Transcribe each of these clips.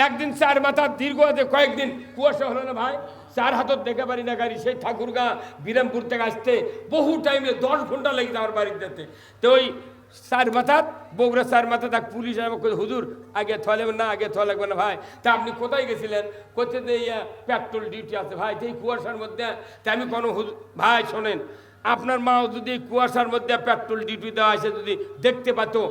একদিন চার মাথা দীর্ঘ কয়েকদিন কুয়াশা হলো না ভাই, 4 হাতত দেখে পারি না গাড়ি, সেই ঠাকুরগাঁ বিরামপুর থেকে আসতে বহু টাইমে 10 ঘন্টা লেগে আমার বাড়ির যেতে। তো ওই 4 মাথাত বগুড়া 4 মাথা তাক পুলিশ আমাকে হুজুর আগে থোয়া লাগবে না, আগে থোয়া লাগবে না। ভাই তা আপনি কোথায় গেছিলেন? কোথায় যে পেট্রোল ডিউটি আছে। ভাই এই কুয়াশার মধ্যে তা আমি কোনো ভাই শোনেন, আপনার মাও যদি কুয়াশার মধ্যে পেট্রোল ডিউটি দেওয়া আছে যদি দেখতে পাতো,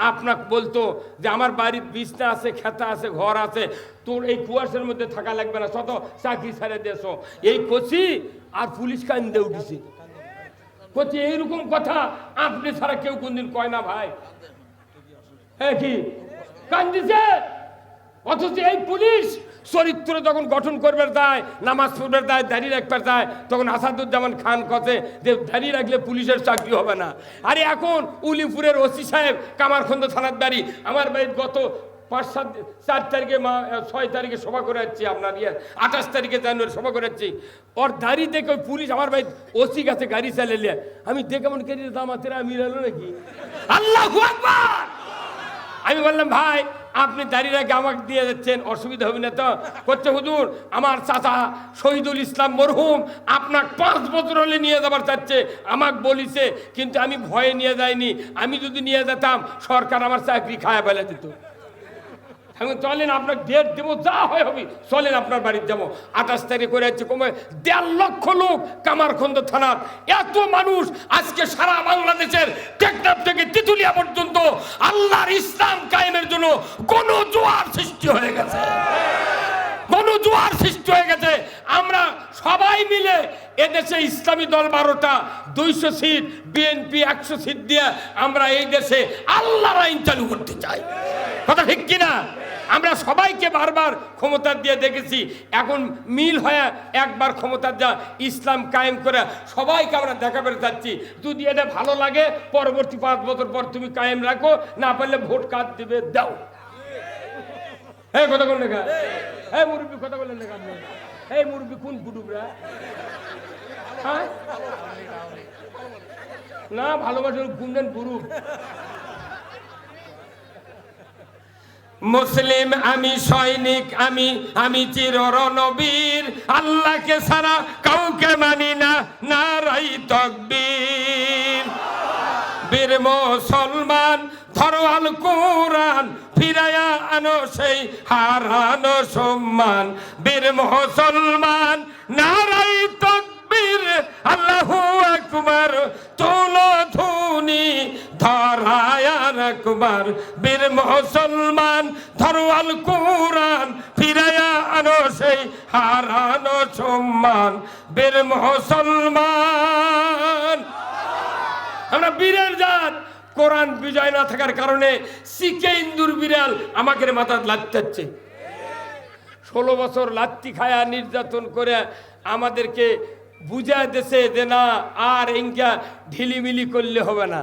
আপনাকে বলতো যে আমার বাড়ির বিছনা আছে, খেতা আছে, ঘর আছে, তোর এই কুয়াশার মধ্যে থাকা লাগবে না, শত চাকরি ছেড়ে দেশ। এই কচি আর পুলিশ কান্দে উঠেছে, কচি এইরকম কথা আপনি ছাড়া কেউ কোনদিন কয় না ভাই। হ্যাঁ কি কান্দিছে? অথচ এই পুলিশ চরিত্র যখন গঠন করবার যায়, নামাজ পড়বার যায়, দাঁড়িয়ে রাখবার যায়, তখন আসাদুজ্জামান খান কথা যে দাঁড়িয়ে রাখলে পুলিশের চাকরি হবে না। আরে এখন উলিপুরের ওসি সাহেব কামারখন্দ থানার বাড়ি, আমার বাড়ির গত 4 তারিখে 6 তারিখে সভা করে যাচ্ছি, আপনার 28 তারিখে জানুয়ারি সভা করে যাচ্ছি। ওর দাঁড়িয়ে দেখে ওই পুলিশ আমার বাড়ি ওসি গাছে গাড়ি চালিয়ে, আমি দেখে মনে করি দামাতেরা মিলালো নাকি। আল্লাহু আকবার। আমি বললাম ভাই আপনি দাঁড়িয়ে রেখে আমাকে দিয়ে যাচ্ছেন, অসুবিধা হবে না তো? করছে হুজুর আমার চাচা শহীদুল ইসলাম মরহুম আপনাকে 5 বছর হলে নিয়ে যাবার চাচ্ছে, আমাকে বলিছে, কিন্তু আমি ভয়ে নিয়ে যাইনি। আমি যদি নিয়ে যেতাম সরকার আমার চাকরি খায়া ফেলে দিত। আমি চলেন আপনার ডেট দেবো, যা হয় হবে, চলেন আপনার বাড়িতে যাবো। 28 তারিখে করে যাচ্ছে, কমে 1.5 লক্ষ লোক কামারখন্দ থানার। এত মানুষ আজকে সারা বাংলাদেশের টেকনাফ থেকে তেতুলিয়া পর্যন্ত আল্লাহর ইসলাম কায়েমের জন্য গণজোয়ার সৃষ্টি হয়ে গেছে, গণজোয়ার সৃষ্টি হয়ে গেছে। আমরা সবাই মিলে এদেশে ইসলামী দল 12টা, 200 সিট, বিএনপি 100 সিট দিয়ে আমরা এই দেশে আল্লাহর আইন চালু করতে চাই। কথা ঠিক কিনা? আমরা সবাইকে বারবার ক্ষমতা দিয়ে দেখেছি, এখন মিল হয়ে একবার ক্ষমতা যা ইসলাম কায়েম করে সবাইকে আমরা দেখাতে চাচ্ছি। যদি এটা ভালো লাগে পরবর্তী 5 বছর পর তুমি কায়েম রাখো, না পারলে ভোট কার্ড দিবে দাও। এই কথা বললেন না, এই মুরব্বী কথা বললেন না, এই মুরব্বী কোন কুটুবরা? হ্যাঁ না ভালোবাসার গুমলেন গুরু। মুসলিম আমি, সৈনিক আমি, আমি চির রণবীর, আল্লাহকে ছাড়া কাউকে মানি না, নারাই তাকবীর। বীর মুসলমান ধরো আল কোরআন, ফিরায়া আনো সেই হারানো সম্মান। বীর মুসলমান নারাই তাকবীর, আল্লাহু আকবার, তুলো ধুনি ধরায়া রাখবার। বীর মুসলমান ধরো আল কোরআন, ফিরায়া আনো সেই হারানো সম্মান। বীর মুসলমান আমরা বীরের জাত। কোরআন বিজয় না থাকার কারণে শিখে ইন্দুর বিড়াল আমাকে মাথা লাত্তাচ্ছে। 16 বছর লাত্তি খায়া নির্যাতন করে আমাদেরকে বুঝায় দেশে যে না আর ইনকা ঢিলিমিলি করলে হবে না,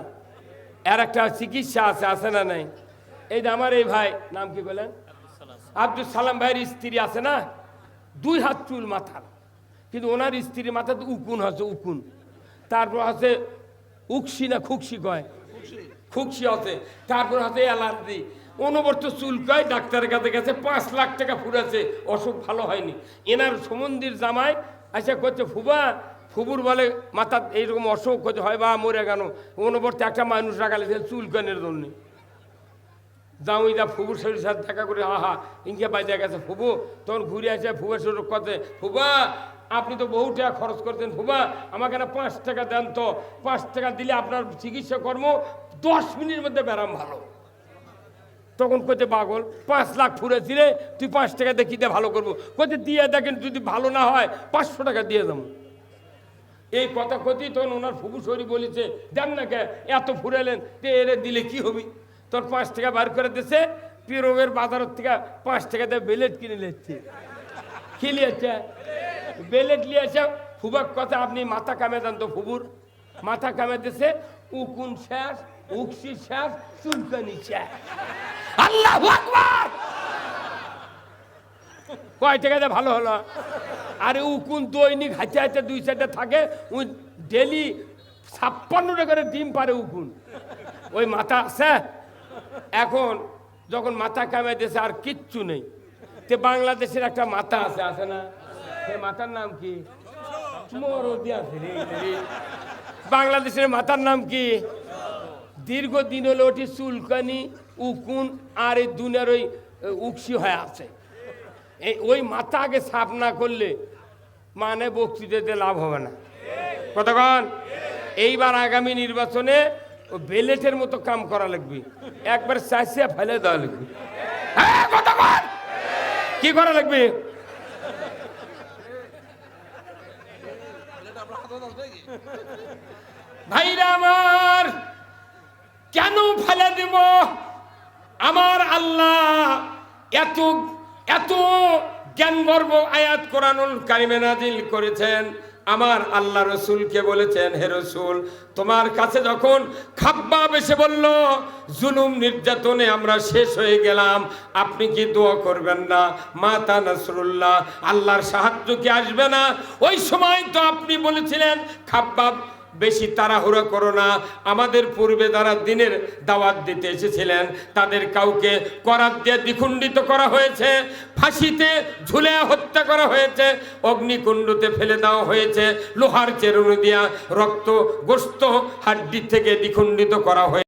এর একটা চিকিৎসা আছে, আছে না নাই? এই যে আমার এই ভাই নাম কি বলেন, আব্দুল সালাম ভাইয়ের স্ত্রী আছে না, 2 হাত চুল মাথার, কিন্তু ওনার স্ত্রীর মাথাতে উকুন আছে, উকুন। তারপর আছে উকসি না খুকসি কয়, খুকসি আছে। তারপর আছে অ্যালার্জি, অনবর্ত চুল কয়। ডাক্তারের কাছে গেছে, 5 লাখ টাকা ফুরাছে, অসুখ ভালো হয়নি। এনার সমন্দির জামাই আচ্ছা করছে ফুবা, ফুবুর বলে মাথা এইরকম অসুখ হতে হয় বা মরে গেল, অনবর্ত একটা মানুষ রাখালে চুল কানের জন্য। জামাইদা ফুবুর শরীর সাথে দেখা করে আহা ইনকে বাইরে গেছে ফুবু, তখন ঘুরে আসে ফুবার শরীর কথা, ফুবা আপনি তো বহু টাকা খরচ করতেন, ফুবা আমাকে না 5 টাকা দেন তো, 5 টাকা দিলে আপনার চিকিৎসা কর্ম 10 মিনিটের মধ্যে ব্যারাম ভালো। তখন কইতে পাগল, 5 লাখ ফুরেছি রে, তুই 5 টাকা দিয়ে কিনে ভালো করবো? কইতে দিয়ে দেখেন, যদি ভালো না হয় 500 টাকা দিয়ে দেবো। এই কথা কতি তখন ওনার ফুবু শরীর বলেছে, দেন না কে এত ফুরালেন, এরে দিলে কি হবি? তোর 5 টাকা বার করে দিচ্ছে, পিরোগের বাজারের থেকে 5 টাকা দিয়ে বেলেট কিনে নিচ্ছে। কি নিয়েছে? বেলেট নিয়েছে। ফুবার কথা আপনি মাথা কামে দেন তো, ফুবুর মাথা কামে দিচ্ছে, উকুন শেষ, উকসি শেষ, চুলকানি শেষ। আল্লাহু আকবার। কয় টাকা দিয়ে ভালো হলো? আরে উকুন দৈনিক হাঁচে হাঁচে 2-4টা থাকে, ওই ডেলি 56টা করে ডিম পারে উকুন। ওই মাথা আছে। এখন যখন মাথা কামে দিয়েছে আর কিচ্ছু নেই, তে বাংলাদেশের একটা মাথা আছে, আছে না? সেই মাথার নাম কি? মরদি আছে রে। বাংলাদেশের মাথার নাম কি? দীর্ঘদিন হলো ওটি চুলকানি, উকুন আর এই দুনিয়ার ওই উকসি হয়ে আছে। ওই মাথা আগে সাফ না করলে মানে বক্তৃতাতে লাভ হবে না। কতক্ষণ? এইবার আগামী নির্বাচনে ও বেলেটের মতো কাম করা লাগবে, একবার চাষিয়া ফেলে দেওয়া লাগবে। হ্যাঁ, কতক্ষণ কি করা লাগবে? ভাইরা আমার, কেন ফেলে দেব? আমার আল্লাহ এত এত জ্ঞানগর্ভ আয়াত কোরআনুল কারিমে নাজিল করেছেন। আমার আল্লাহ রসুলকে বলেছেন, হে রসুল, তোমার কাছে যখন খাব্বাব এসে বলল জুলুম নির্যাতনে আমরা শেষ হয়ে গেলাম, আপনি কি দোয়া করবেন না? মাতা নাসরুল্লাহ, আল্লাহর সাহায্য কি আসবে না? ওই সময় তো আপনি বলেছিলেন, খাব্বাব বেশি তাড়াহুড়া করো না, আমাদের পূর্বে যারা দিনের দাওয়াত দিতে এসেছিলেন তাদের কাউকে করাত দিয়ে দ্বিখণ্ডিত করা হয়েছে, ফাঁসিতে ঝুলে হত্যা করা হয়েছে, অগ্নিকুণ্ডতে ফেলে দেওয়া হয়েছে, লোহার চেরুনি দিয়া রক্ত গোস্ত হাড্ডি থেকে দ্বিখণ্ডিত করা হয়েছে।